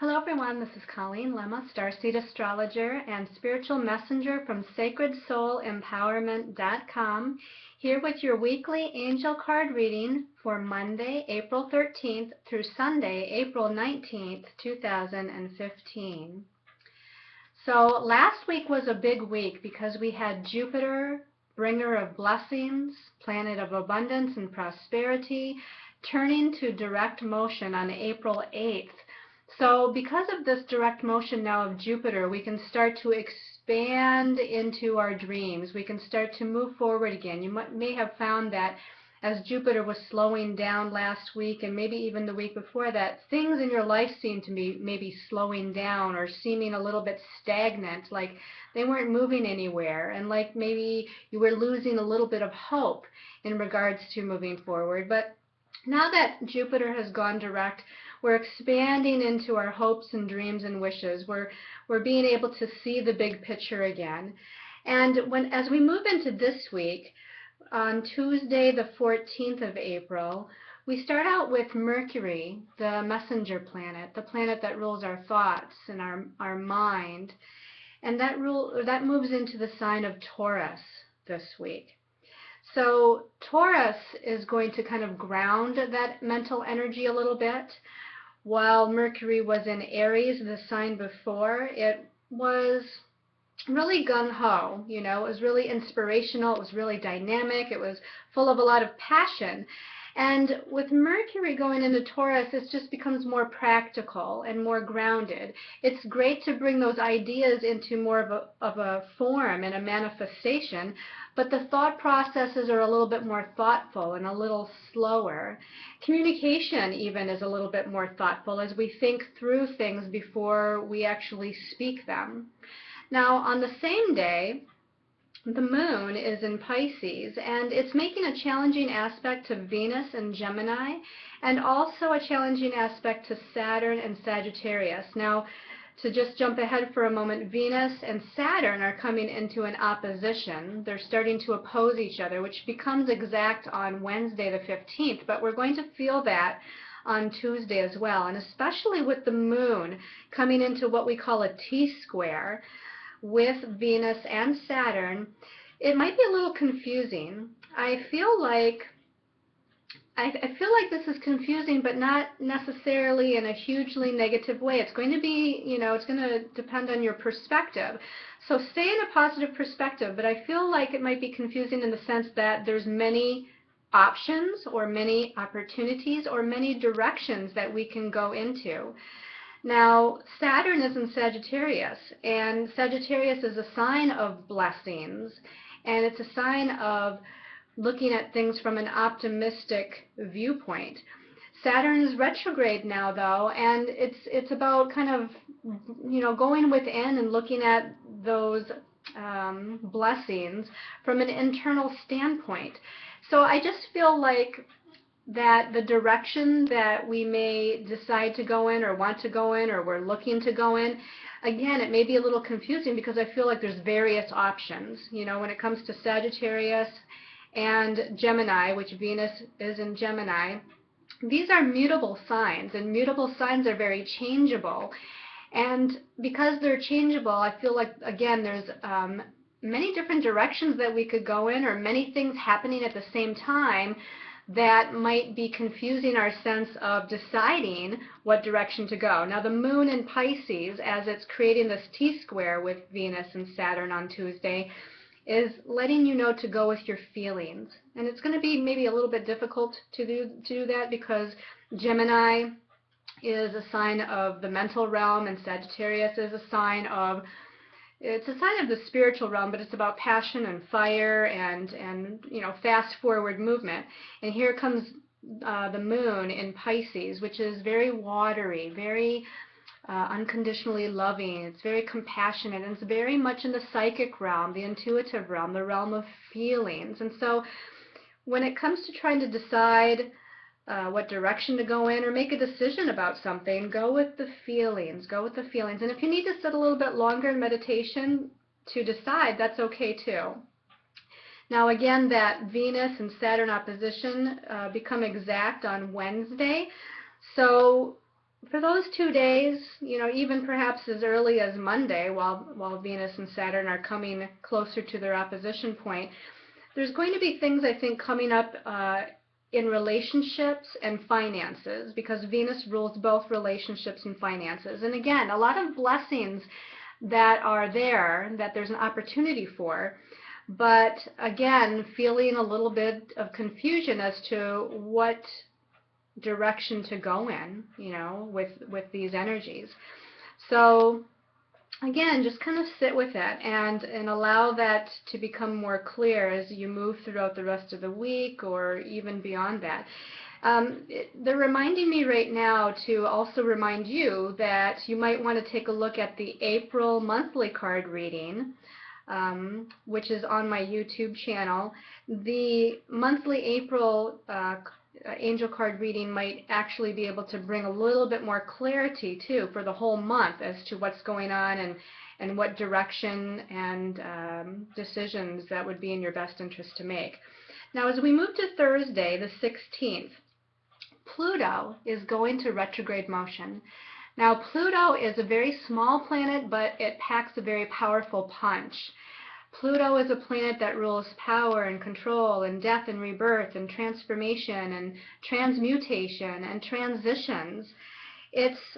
Hello everyone, this is Colleen Lemma, Starseed Astrologer and Spiritual Messenger from SacredSoulEmpowerment.com, here with your weekly angel card reading for Monday, April 13th through Sunday, April 19th, 2015. So last week was a big week because we had Jupiter, bringer of blessings, planet of abundance and prosperity, turning to direct motion on April 8th. So because of this direct motion now of Jupiter, we can start to expand into our dreams. We can start to move forward again. You may have found that as Jupiter was slowing down last week and maybe even the week before that, things in your life seemed to be maybe slowing down or seeming a little bit stagnant, like they weren't moving anywhere, and like maybe you were losing a little bit of hope in regards to moving forward. But now that Jupiter has gone direct, we're expanding into our hopes and dreams and wishes. We're being able to see the big picture again. And as we move into this week, on Tuesday the 14th of April, we start out with Mercury, the messenger planet, the planet that rules our thoughts and our mind. And that moves into the sign of Taurus this week. So Taurus is going to kind of ground that mental energy a little bit. While Mercury was in Aries, the sign before, it was really gung-ho, it was really inspirational, it was really dynamic, it was full of a lot of passion. And with Mercury going into Taurus, it just becomes more practical and more grounded. It's great to bring those ideas into more of a form and a manifestation, but the thought processes are a little bit more thoughtful and a little slower. Communication even is a little bit more thoughtful as we think through things before we actually speak them. Now, on the same day, the moon is in Pisces, and it's making a challenging aspect to Venus and Gemini, and also a challenging aspect to Saturn and Sagittarius. Now, to just jump ahead for a moment, Venus and Saturn are coming into an opposition. They're starting to oppose each other, which becomes exact on Wednesday the 15th, but we're going to feel that on Tuesday as well, and especially with the moon coming into what we call a T-square with Venus and Saturn, it might be a little confusing. I feel like this is confusing, but not necessarily in a hugely negative way. It's going to be, it's going to depend on your perspective. So stay in a positive perspective, but I feel like it might be confusing in the sense that there's many options or many opportunities or many directions that we can go into. Now, Saturn is in Sagittarius, and Sagittarius is a sign of blessings, and it's a sign of looking at things from an optimistic viewpoint. Saturn is retrograde now, though, and it's about kind of, going within and looking at those blessings from an internal standpoint. So I just feel like that the direction that we may decide to go in or want to go in or we're looking to go in, again, it may be a little confusing because I feel like there's various options. When it comes to Sagittarius and Gemini, which Venus is in Gemini, these are mutable signs, and mutable signs are very changeable. And because they're changeable, I feel like, again, there's many different directions that we could go in, or many things happening at the same time that might be confusing our sense of deciding what direction to go. Now, the moon in Pisces, as it's creating this T-square with Venus and Saturn on Tuesday, is letting you know to go with your feelings. And it's going to be maybe a little bit difficult to do that because Gemini is a sign of the mental realm and Sagittarius is a sign of the spiritual realm, but it's about passion and fire and fast forward movement. And here comes the moon in Pisces, which is very watery, very unconditionally loving. It's very compassionate, and it's very much in the psychic realm, the intuitive realm, the realm of feelings. And so when it comes to trying to decide what direction to go in or make a decision about something, go with the feelings. Go with the feelings. And if you need to sit a little bit longer in meditation to decide, that's okay too. Now again, that Venus and Saturn opposition become exact on Wednesday. So for those 2 days, even perhaps as early as Monday, while Venus and Saturn are coming closer to their opposition point, there's going to be things, I think, coming up in relationships and finances, because Venus rules both relationships and finances. And again, a lot of blessings that are there that there's an opportunity for, but again, feeling a little bit of confusion as to what direction to go in, with these energies. So again, just kind of sit with it and allow that to become more clear as you move throughout the rest of the week or even beyond that. They're reminding me right now to also remind you that you might want to take a look at the April monthly card reading, which is on my YouTube channel. The monthly April angel card reading might actually be able to bring a little bit more clarity too for the whole month as to what's going on and what direction and decisions that would be in your best interest to make. Now, as we move to Thursday, the 16th, Pluto is going to retrograde motion. Now, Pluto is a very small planet, but it packs a very powerful punch. Pluto is a planet that rules power and control and death and rebirth and transformation and transmutation and transitions. It's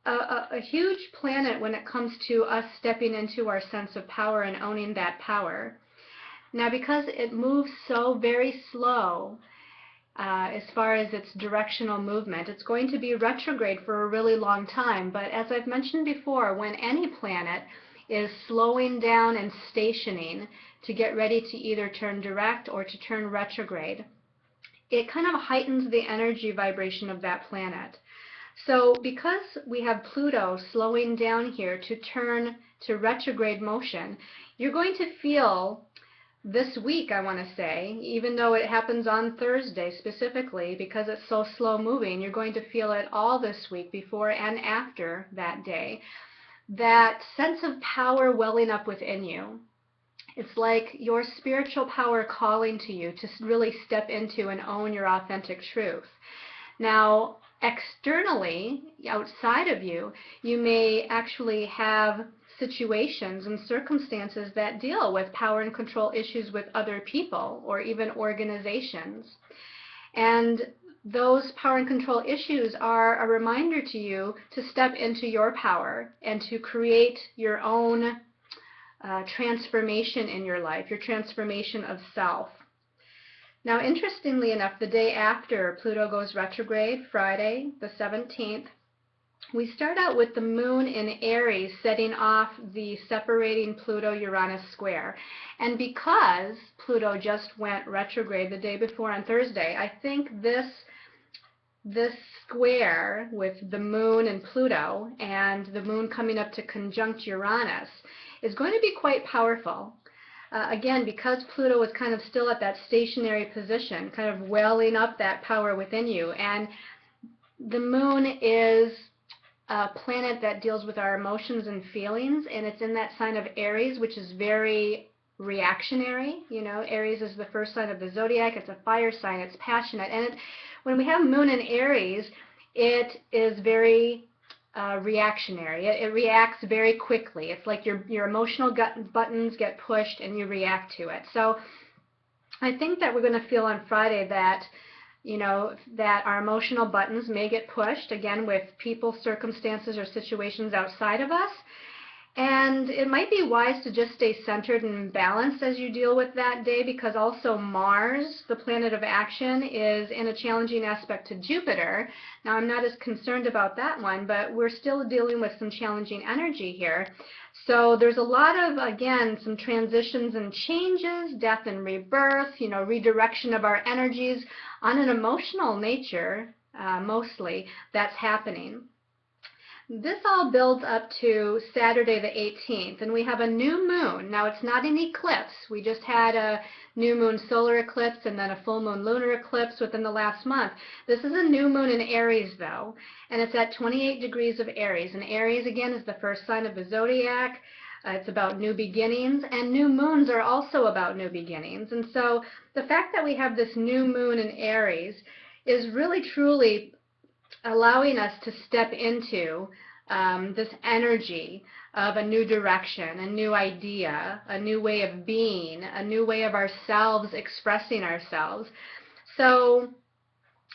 a huge planet when it comes to us stepping into our sense of power and owning that power. Now, because it moves so very slow as far as its directional movement, it's going to be retrograde for a really long time. But as I've mentioned before, when any planet is slowing down and stationing to get ready to either turn direct or to turn retrograde, it kind of heightens the energy vibration of that planet. So because we have Pluto slowing down here to turn to retrograde motion, you're going to feel this week, I want to say, even though it happens on Thursday specifically, because it's so slow moving, you're going to feel it all this week, before and after that day. That sense of power welling up within you. It's like your spiritual power calling to you to really step into and own your authentic truth. Now, externally, outside of you, you may actually have situations and circumstances that deal with power and control issues with other people or even organizations. And those power and control issues are a reminder to you to step into your power and to create your own transformation in your life, your transformation of self. Now, interestingly enough, the day after Pluto goes retrograde, Friday, the 17th, we start out with the moon in Aries setting off the separating Pluto-Uranus square. And because Pluto just went retrograde the day before on Thursday, I think this square with the moon and Pluto and the moon coming up to conjunct Uranus is going to be quite powerful. Again, because Pluto is kind of still at that stationary position, kind of welling up that power within you. And the moon is a planet that deals with our emotions and feelings, and it's in that sign of Aries, which is very reactionary. Aries is the first sign of the zodiac. It's a fire sign. It's passionate. And when we have moon in Aries, it is very reactionary. It reacts very quickly. It's like your emotional buttons get pushed and you react to it. So I think that we're going to feel on Friday that that our emotional buttons may get pushed, again, with people, circumstances, or situations outside of us. And it might be wise to just stay centered and balanced as you deal with that day, because also Mars, the planet of action, is in a challenging aspect to Jupiter. Now, I'm not as concerned about that one, but we're still dealing with some challenging energy here. So there's a lot of, again, some transitions and changes, death and rebirth, redirection of our energies on an emotional nature, mostly, that's happening. This all builds up to Saturday the 18th, and we have a new moon. Now, it's not an eclipse. We just had a new moon solar eclipse and then a full moon lunar eclipse within the last month. This is a new moon in Aries, though, and it's at 28 degrees of Aries. And Aries, again, is the first sign of the zodiac. It's about new beginnings, and new moons are also about new beginnings. And so the fact that we have this new moon in Aries is really, truly allowing us to step into this energy of a new direction, a new idea, a new way of being, a new way of ourselves expressing ourselves. So,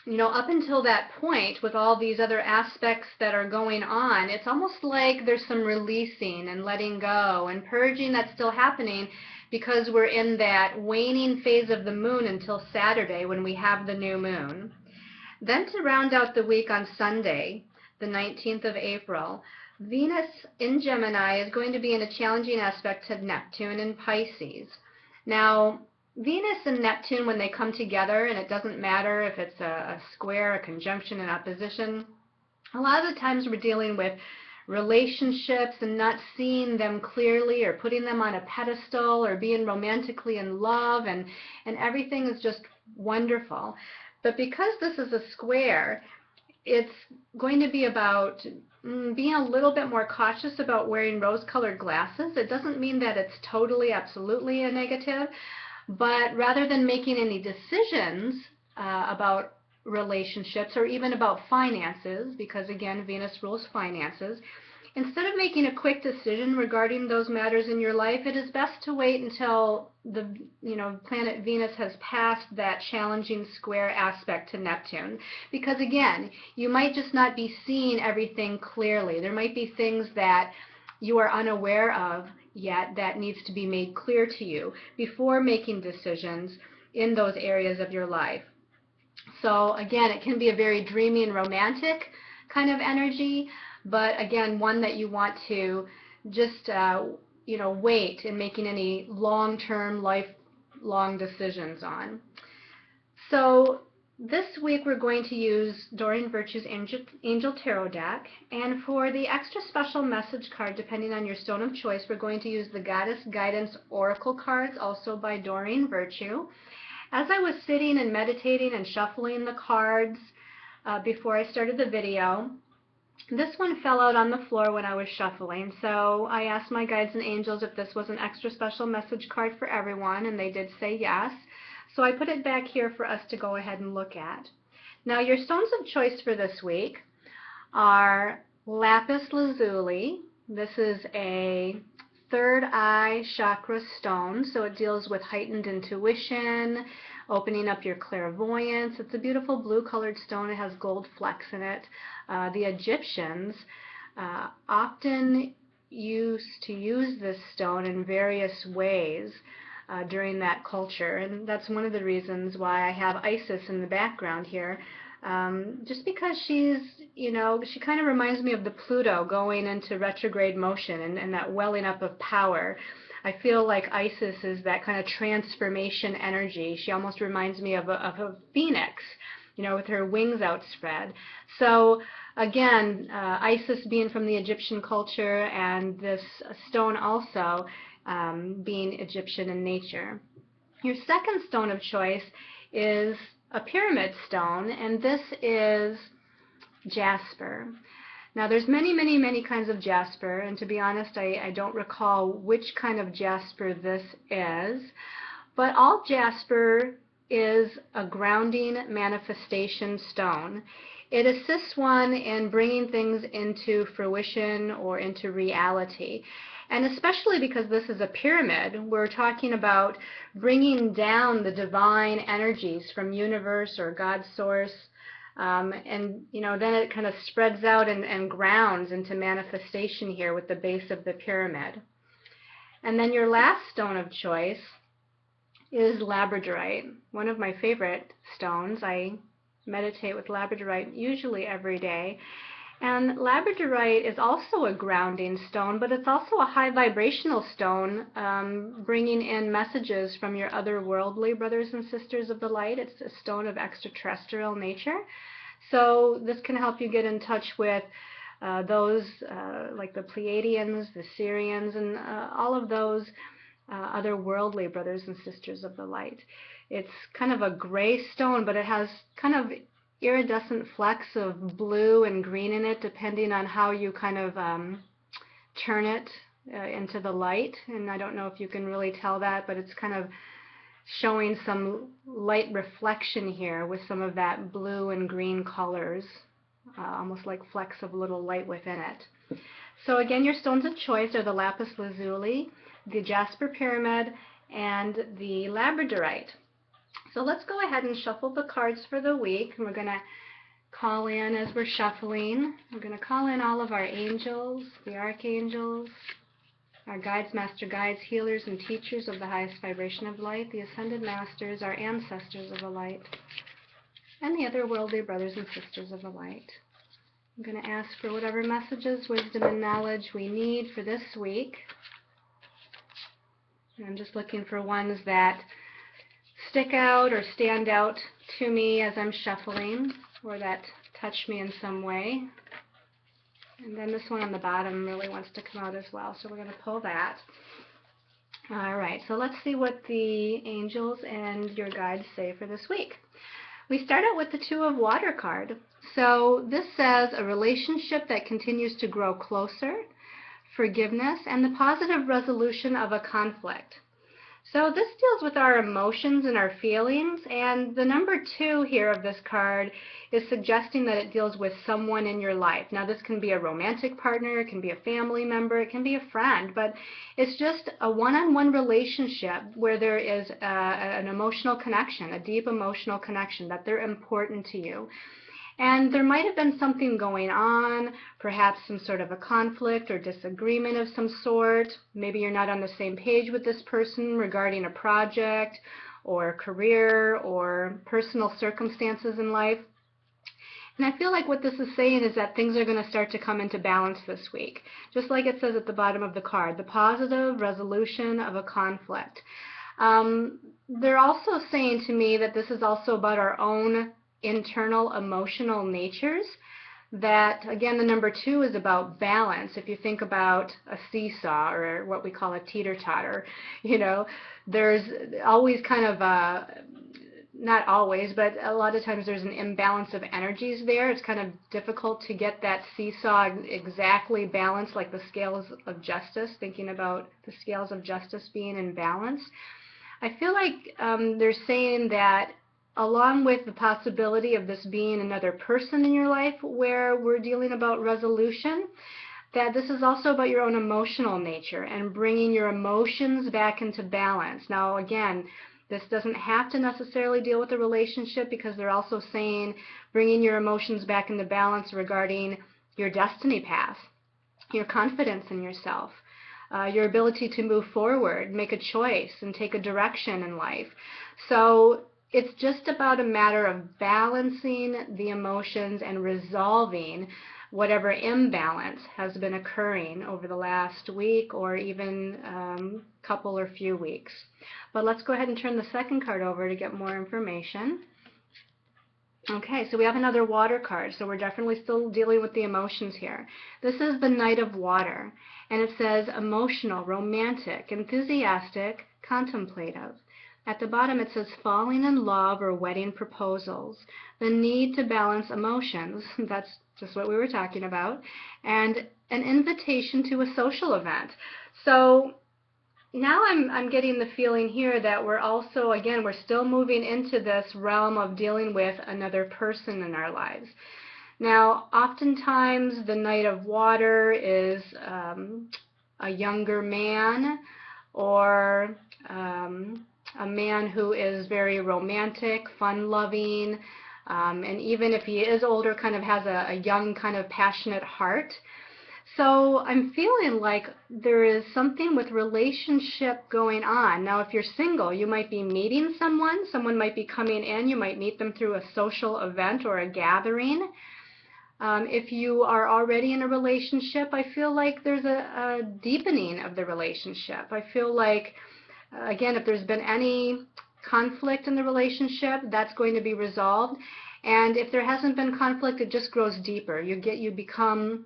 up until that point, with all these other aspects that are going on, it's almost like there's some releasing and letting go and purging that's still happening because we're in that waning phase of the moon until Saturday when we have the new moon. Then to round out the week on Sunday, the 19th of April, Venus in Gemini is going to be in a challenging aspect to Neptune in Pisces. Now, Venus and Neptune, when they come together, and it doesn't matter if it's a square, a conjunction, an opposition, a lot of the times we're dealing with relationships and not seeing them clearly or putting them on a pedestal or being romantically in love, and everything is just wonderful. But because this is a square, it's going to be about being a little bit more cautious about wearing rose-colored glasses. It doesn't mean that it's totally, absolutely a negative, but rather than making any decisions about relationships or even about finances, because again, Venus rules finances, instead of making a quick decision regarding those matters in your life, it is best to wait until the planet Venus has passed that challenging square aspect to Neptune. Because again, you might just not be seeing everything clearly. There might be things that you are unaware of yet that needs to be made clear to you before making decisions in those areas of your life. So again, it can be a very dreamy and romantic kind of energy, but again, one that you want to just wait in making any long-term, lifelong decisions on. So this week we're going to use Doreen Virtue's Angel Tarot deck, and for the extra special message card, depending on your stone of choice, we're going to use the Goddess Guidance Oracle cards, also by Doreen Virtue. As I was sitting and meditating and shuffling the cards before I started the video, this one fell out on the floor when I was shuffling, so I asked my guides and angels if this was an extra special message card for everyone, and they did say yes. So I put it back here for us to go ahead and look at. Now, your stones of choice for this week are lapis lazuli. This is a third eye chakra stone, so it deals with heightened intuition, opening up your clairvoyance. It's a beautiful blue colored stone. It has gold flecks in it. The Egyptians often used to use this stone in various ways during that culture, and that's one of the reasons why I have Isis in the background here. Just because she's, she kind of reminds me of the Pluto going into retrograde motion and that welling up of power. I feel like Isis is that kind of transformation energy. She almost reminds me of a phoenix, with her wings outspread. So again, Isis being from the Egyptian culture, and this stone also being Egyptian in nature. Your second stone of choice is a pyramid stone, and this is jasper. Now, there's many kinds of jasper, and to be honest, I don't recall which kind of jasper this is, but all jasper is a grounding manifestation stone. It assists one in bringing things into fruition or into reality. And especially because this is a pyramid, we're talking about bringing down the divine energies from universe or God source, and then it kind of spreads out and grounds into manifestation here with the base of the pyramid. And then your last stone of choice is labradorite, one of my favorite stones. I meditate with labradorite usually every day. And labradorite is also a grounding stone, but it's also a high vibrational stone, bringing in messages from your otherworldly brothers and sisters of the light. It's a stone of extraterrestrial nature. So this can help you get in touch with those like the Pleiadians, the Syrians, and all of those otherworldly brothers and sisters of the light. It's kind of a gray stone, but it has kind of iridescent flecks of blue and green in it, depending on how you kind of turn it into the light. And I don't know if you can really tell that, but it's kind of showing some light reflection here with some of that blue and green colors almost like flecks of little light within it. So again, your stones of choice are the lapis lazuli, the jasper pyramid, and the labradorite. So let's go ahead and shuffle the cards for the week. And we're going to call in, as we're shuffling, we're going to call in all of our angels, the archangels, our guides, master guides, healers, and teachers of the highest vibration of light, the ascended masters, our ancestors of the light, and the otherworldly brothers and sisters of the light. I'm going to ask for whatever messages, wisdom, and knowledge we need for this week. And I'm just looking for ones that stick out or stand out to me as I'm shuffling, or that touch me in some way. And then this one on the bottom really wants to come out as well, so we're going to pull that. All right, so let's see what the angels and your guides say for this week. We start out with the Two of Water card. So this says a relationship that continues to grow closer, forgiveness, and the positive resolution of a conflict. So this deals with our emotions and our feelings, and the number 2 here of this card is suggesting that it deals with someone in your life. Now this can be a romantic partner, it can be a family member, it can be a friend, but it's just a one-on-one relationship where there is an emotional connection, a deep emotional connection, that they're important to you. And there might have been something going on, perhaps some sort of a conflict or disagreement of some sort. Maybe you're not on the same page with this person regarding a project or career or personal circumstances in life. And I feel like what this is saying is that things are going to start to come into balance this week. Just like it says at the bottom of the card, the positive resolution of a conflict. They're also saying to me that this is also about our own internal emotional natures, that again the number 2 is about balance. If you think about a seesaw, or what we call a teeter-totter, you know, there's always kind of not always, but a lot of times there's an imbalance of energies there. It's kind of difficult to get that seesaw exactly balanced, like the scales of justice, thinking about the scales of justice being in balance. I feel like they're saying that along with the possibility of this being another person in your life where we're dealing about resolution, that this is also about your own emotional nature and bringing your emotions back into balance. Now again, this doesn't have to necessarily deal with the relationship, because they're also saying bringing your emotions back into balance regarding your destiny path, your confidence in yourself, your ability to move forward, make a choice, and take a direction in life. So it's just about a matter of balancing the emotions and resolving whatever imbalance has been occurring over the last week or even couple or few weeks. But let's go ahead and turn the second card over to get more information. Okay, so we have another water card, so we're definitely still dealing with the emotions here. This is the Knight of Water, and it says emotional, romantic, enthusiastic, contemplative. At the bottom it says falling in love or wedding proposals, the need to balance emotions, that's just what we were talking about, and an invitation to a social event. So now I'm getting the feeling here that we're also, again, we're still moving into this realm of dealing with another person in our lives. Now, oftentimes the Knight of Water is a younger man, or a man who is very romantic, fun-loving, and even if he is older, kind of has a young, kind of passionate heart. So I'm feeling like there is something with relationship going on. Now, if you're single, you might be meeting someone might be coming in, you might meet them through a social event or a gathering. If you are already in a relationship, I feel like there's a deepening of the relationship. I feel like, again, if there's been any conflict in the relationship, that's going to be resolved. And if there hasn't been conflict, it just grows deeper. You become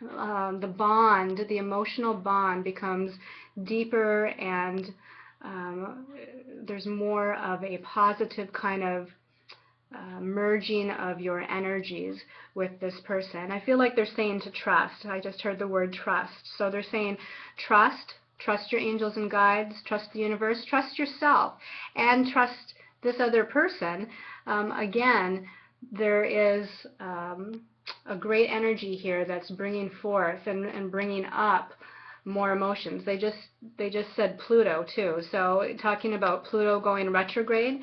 the bond, the emotional bond becomes deeper, and there's more of a positive kind of merging of your energies with this person. I feel like they're saying to trust. I just heard the word trust. So they're saying trust your angels and guides, trust the universe, trust yourself, and trust this other person. Again, there is a great energy here that's bringing forth and bringing up more emotions. They just said Pluto too. So talking about Pluto going retrograde,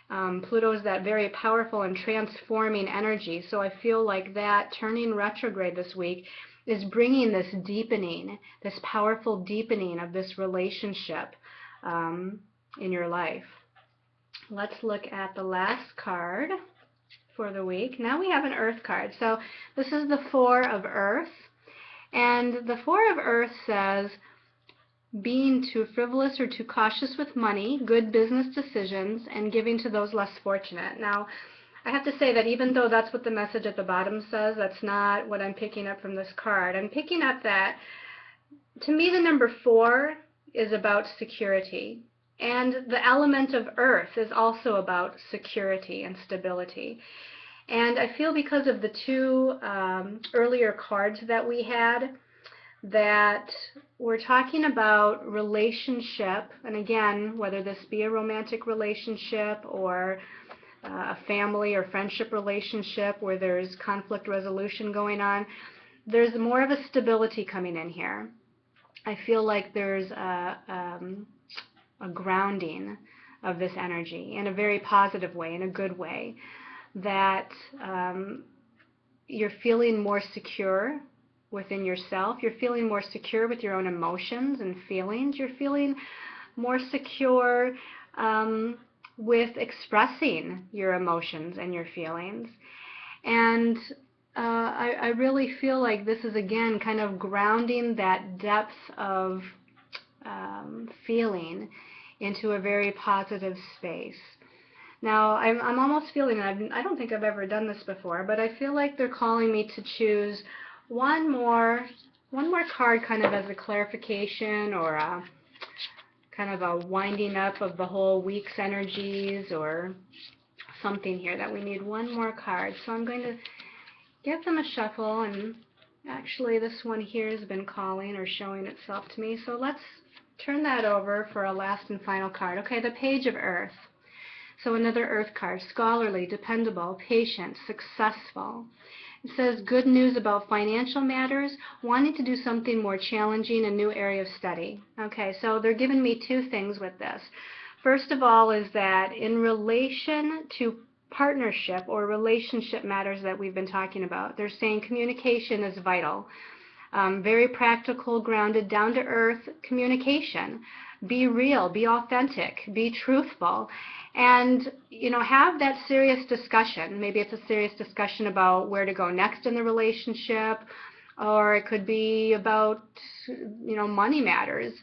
Pluto is that very powerful and transforming energy. So I feel like that turning retrograde this week is bringing this deepening, this powerful deepening of this relationship in your life. Let's look at the last card for the week. Now we have an Earth card. So this is the Four of Earth. And the Four of Earth says, being too frivolous or too cautious with money, good business decisions, and giving to those less fortunate. Now, I have to say that even though that's what the message at the bottom says, that's not what I'm picking up from this card. I'm picking up that, to me, the number 4 is about security. And the element of Earth is also about security and stability. And I feel because of the two earlier cards that we had, that we're talking about relationship, and again, whether this be a romantic relationship or a family or friendship relationship where there's conflict resolution going on, there's more of a stability coming in here. I feel like there's a grounding of this energy in a very positive way, in a good way, that you're feeling more secure within yourself. You're feeling more secure with your own emotions and feelings. You're feeling more secure with expressing your emotions and your feelings. And I really feel like this is, again, kind of grounding that depth of feeling into a very positive space. Now, I'm almost feeling, I don't think I've ever done this before, but I feel like they're calling me to choose one more card kind of as a clarification or a kind of a winding up of the whole week's energies or something here, that we need one more card. So I'm going to give them a shuffle, and actually this one here has been calling or showing itself to me. So let's turn that over for a last and final card. Okay, the Page of Earth. So another Earth card, scholarly, dependable, patient, successful. It says good news about financial matters, wanting to do something more challenging, a new area of study. Okay, so they're giving me two things with this. First of all is that in relation to partnership or relationship matters that we've been talking about, they're saying communication is vital. Very practical, grounded, down-to-earth communication. Be real, be authentic, be truthful, and have that serious discussion. Maybe it's a serious discussion about where to go next in the relationship, or it could be about money matters.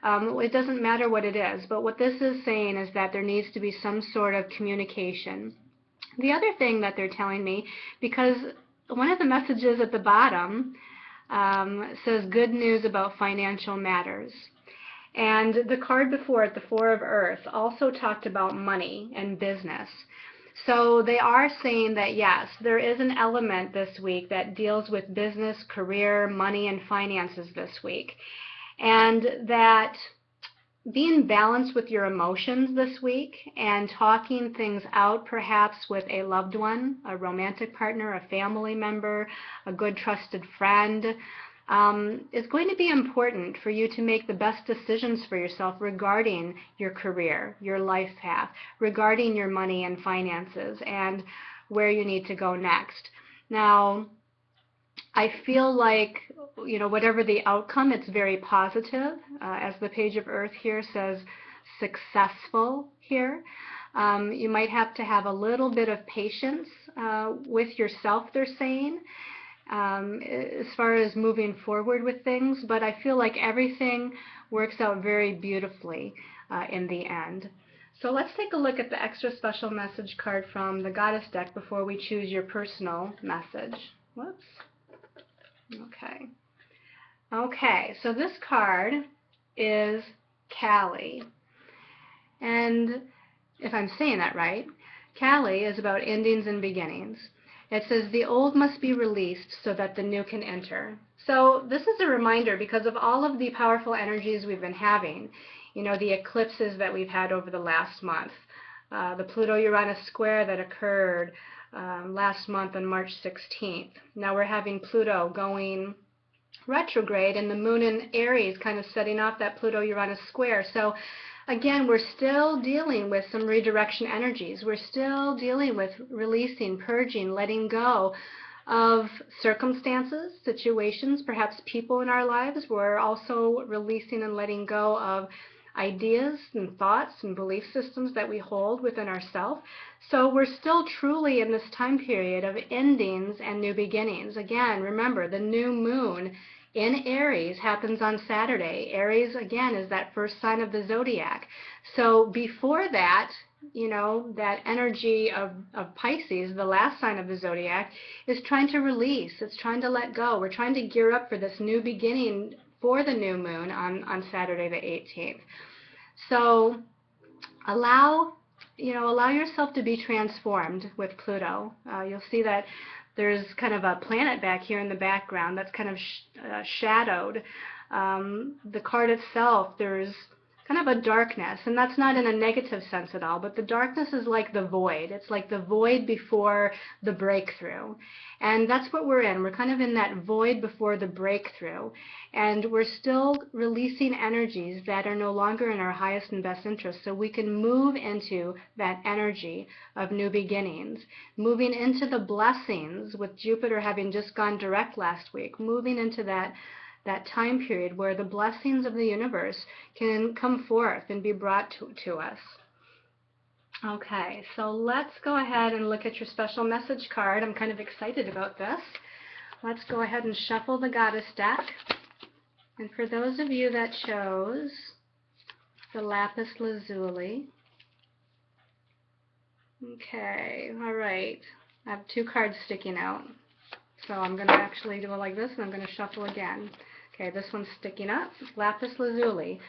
It doesn't matter what it is, but what this is saying is that there needs to be some sort of communication. The other thing that they're telling me, because one of the messages at the bottom says good news about financial matters. And the card before it, the Four of Earth, also talked about money and business. So they are saying that, yes, there is an element this week that deals with business, career, money, and finances this week. And that being balanced with your emotions this week and talking things out perhaps with a loved one, a romantic partner, a family member, a good trusted friend, is going to be important for you to make the best decisions for yourself regarding your career, your life path, regarding your money and finances, and where you need to go next. Now, I feel like, whatever the outcome, it's very positive. As the Page of Earth here says, successful here. You might have to have a little bit of patience with yourself, they're saying, as far as moving forward with things, but I feel like everything works out very beautifully in the end. So let's take a look at the extra special message card from the Goddess deck before we choose your personal message. Whoops. Okay. Okay, so this card is Kali. And if I'm saying that right, Kali is about endings and beginnings. It says the old must be released so that the new can enter. So this is a reminder because of all of the powerful energies we've been having, the eclipses that we've had over the last month, the Pluto-Uranus square that occurred, last month on March 16th. Now we're having Pluto going retrograde and the moon in Aries kind of setting off that Pluto-Uranus square. So again, we're still dealing with some redirection energies. We're still dealing with releasing, purging, letting go of circumstances, situations, perhaps people in our lives. We're also releasing and letting go of ideas and thoughts and belief systems that we hold within ourselves. So we're still truly in this time period of endings and new beginnings. Again, remember, the new moon in Aries happens on Saturday. Aries, again, is that first sign of the zodiac. So before that, you know, that energy of Pisces, the last sign of the zodiac, is trying to release. It's trying to let go. We're trying to gear up for this new beginning for the new moon on Saturday the 18th. So allow yourself to be transformed with Pluto. You'll see that there's kind of a planet back here in the background that's kind of shadowed. The card itself, there's kind of a darkness, and that's not in a negative sense at all, but the darkness is like the void. It's like the void before the breakthrough. And that's what we're in. We're kind of in that void before the breakthrough. And we're still releasing energies that are no longer in our highest and best interest, so we can move into that energy of new beginnings, moving into the blessings, with Jupiter having just gone direct last week, moving into that time period where the blessings of the universe can come forth and be brought to us. Okay, so let's go ahead and look at your special message card. I'm kind of excited about this. Let's go ahead and shuffle the Goddess deck. And for those of you that chose the lapis lazuli, okay, all right, I have two cards sticking out. So I'm going to actually do it like this, and I'm going to shuffle again. Okay, this one's sticking up. Lapis lazuli.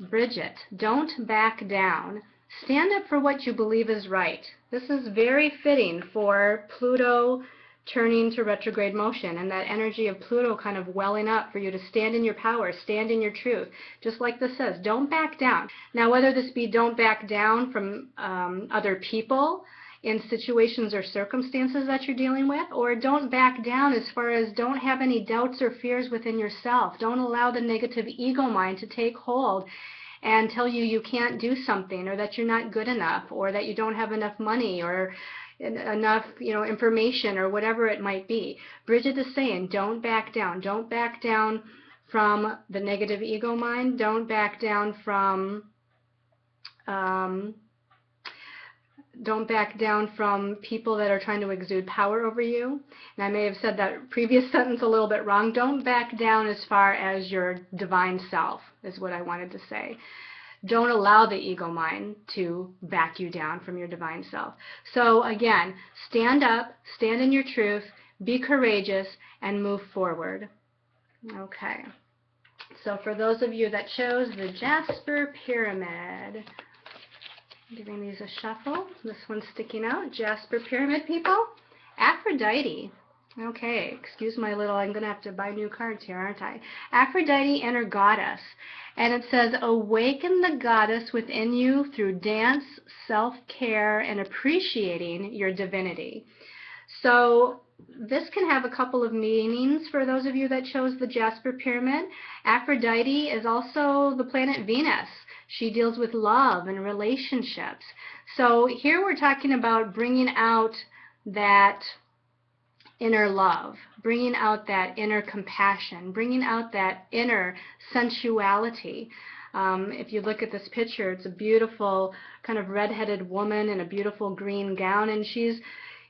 Bridget, don't back down. Stand up for what you believe is right. This is very fitting for Pluto turning to retrograde motion and that energy of Pluto kind of welling up for you to stand in your power, stand in your truth. Just like this says, don't back down. Now, whether this be don't back down from other people in situations or circumstances that you're dealing with, or don't back down as far as don't have any doubts or fears within yourself. Don't allow the negative ego mind to take hold and tell you you can't do something, or that you're not good enough, or that you don't have enough money, or enough, information, or whatever it might be. Bridget is saying, don't back down. Don't back down from the negative ego mind. Don't back down from people that are trying to exude power over you. And I may have said that previous sentence a little bit wrong. Don't back down as far as your divine self, is what I wanted to say. Don't allow the ego mind to back you down from your divine self. So again, stand up, stand in your truth, be courageous, and move forward. Okay. So for those of you that chose the Jasper Pyramid, giving these a shuffle. This one's sticking out. Jasper Pyramid, people. Aphrodite. Okay, excuse my little, I'm going to have to buy new cards here, aren't I? Aphrodite and her goddess. And it says, awaken the goddess within you through dance, self-care, and appreciating your divinity. So this can have a couple of meanings for those of you that chose the Jasper Pyramid. Aphrodite is also the planet Venus. She deals with love and relationships. So here we're talking about bringing out that inner love, bringing out that inner compassion, bringing out that inner sensuality. If you look at this picture, it's a beautiful kind of redheaded woman in a beautiful green gown, and she's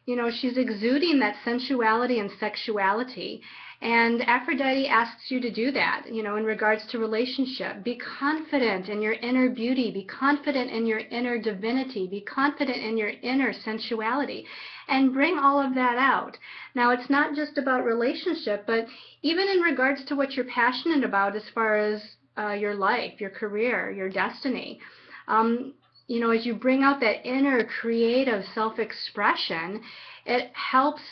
exuding that sensuality and sexuality. And Aphrodite asks you to do that, in regards to relationship. Be confident in your inner beauty. Be confident in your inner divinity. Be confident in your inner sensuality. And bring all of that out. Now, it's not just about relationship, but even in regards to what you're passionate about as far as your life, your career, your destiny. As you bring out that inner creative self-expression, it helps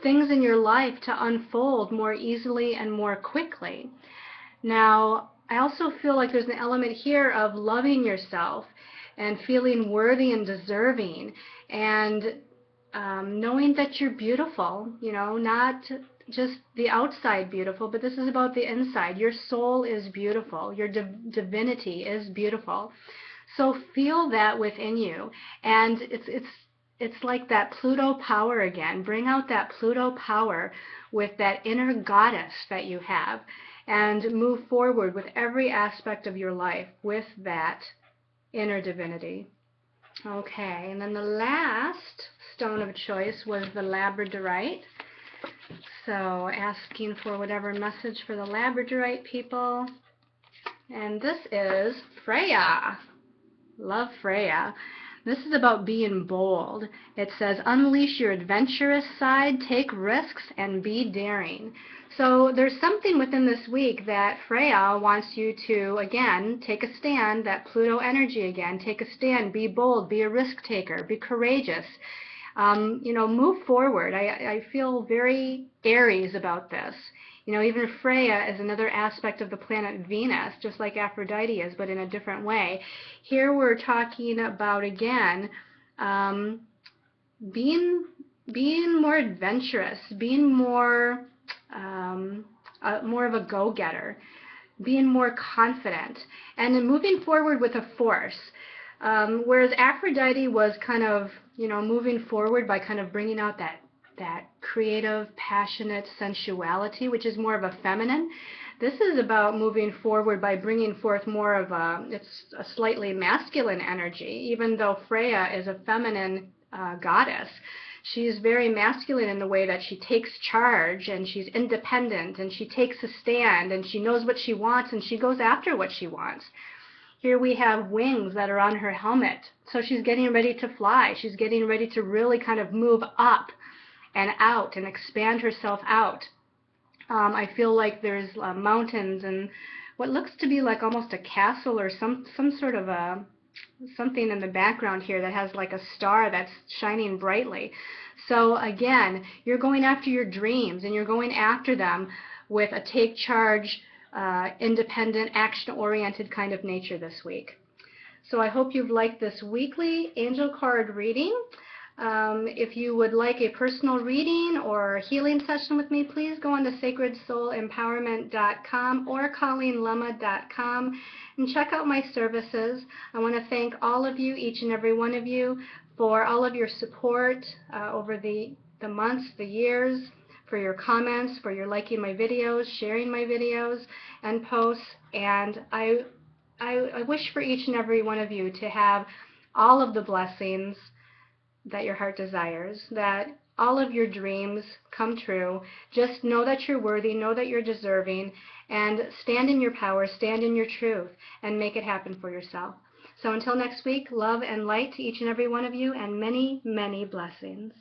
things in your life to unfold more easily and more quickly. Now, I also feel like there's an element here of loving yourself and feeling worthy and deserving, and knowing that you're beautiful, you know, not just the outside beautiful, but this is about the inside. Your soul is beautiful. Your divinity is beautiful. So feel that within you, and it's like that Pluto power again. Bring out that Pluto power with that inner goddess that you have, and move forward with every aspect of your life with that inner divinity. Okay, and then the last stone of choice was the labradorite. So asking for whatever message for the labradorite people. And this is Freya. Love Freya. This is about being bold. It says, unleash your adventurous side, take risks, and be daring. So there's something within this week that Freya wants you to, again, take a stand, that Pluto energy again, take a stand, be bold, be a risk taker, be courageous. You know, move forward. I feel very Aries about this. You know, even Freya is another aspect of the planet Venus, just like Aphrodite is, but in a different way. Here we're talking about, again, being more adventurous, being more more of a go-getter, being more confident, and then moving forward with a force. Whereas Aphrodite was kind of, you know, moving forward by kind of bringing out that creative, passionate sensuality, which is more of a feminine. This is about moving forward by bringing forth more of it's a slightly masculine energy, even though Freya is a feminine goddess. She's very masculine in the way that she takes charge, and she's independent, and she takes a stand, and she knows what she wants, and she goes after what she wants. Here we have wings that are on her helmet. So she's getting ready to fly. She's getting ready to really kind of move up and out and expand herself out. I feel like there's mountains and what looks to be like almost a castle or some sort of a something in the background here that has like a star that's shining brightly. So again, you're going after your dreams, and you're going after them with a take charge, independent, action-oriented kind of nature this week. So I hope you've liked this weekly angel card reading. If you would like a personal reading or healing session with me, please go on to sacredsoulempowerment.com or colleenlemma.com and check out my services. I want to thank all of you, each and every one of you, for all of your support over the months, the years, for your comments, for your liking my videos, sharing my videos and posts. And I wish for each and every one of you to have all of the blessings that your heart desires, that all of your dreams come true. Just know that you're worthy, know that you're deserving, and stand in your power, stand in your truth, and make it happen for yourself. So until next week, love and light to each and every one of you, and many, many blessings.